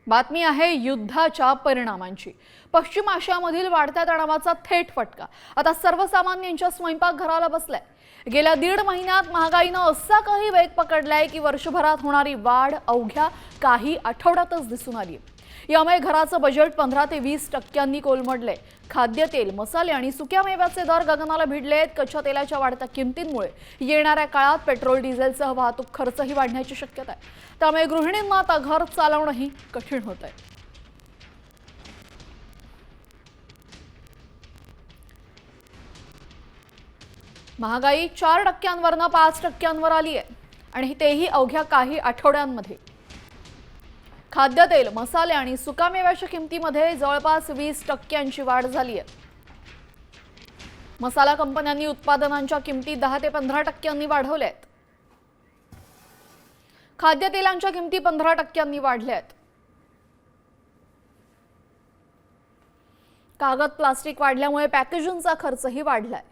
बातमी आहे युद्धाच्या परिणामांची। पश्चिम आशियामधील वाढत्या तणावाचा थेट फटका आता सर्वसामान्यांच्या स्वयंपाकघराला बसलाय। गेल्या 1.5 महिन्यात महागाईने असा काही वेग पकडलाय की वर्षभरात होणारी वाढ अवघ्या काही आठवड्यातच दिसून आली। यामुळे घराचं बजेट 15 ते 20% कोलमडले। खाद्यतेल, मसाले आणि सुक्या मेव्याचे दर गगनाला भिडलेत। कच्च्या तेलाच्या वाढत्या किमतींमुळे येणाऱ्या काळात पेट्रोल डिझेलसह वाहतूक खर्चही वाढण्याची शक्यता आहे। त्यामुळे गृहिणींना आता घर चालवणंही कठीण होत आहे। महागाई 4%वरनं 5%वर आली आहे आणि तेही अवघ्या काही आठवड्यांमध्ये। खाद्यतेल, मसाले आणि सुकामेव्याच्या किमतीमध्ये जवळपास 20%ची वाढ झाली आहे। मसाला कंपन्यांनी उत्पादनांच्या किमती 10 ते 15%नी वाढवल्या आहेत। खाद्यतेलांच्या किमती 15%नी वाढल्या आहेत। कागद, प्लास्टिक वाढल्यामुळे पॅकेजिंगचा खर्चही वाढलाय।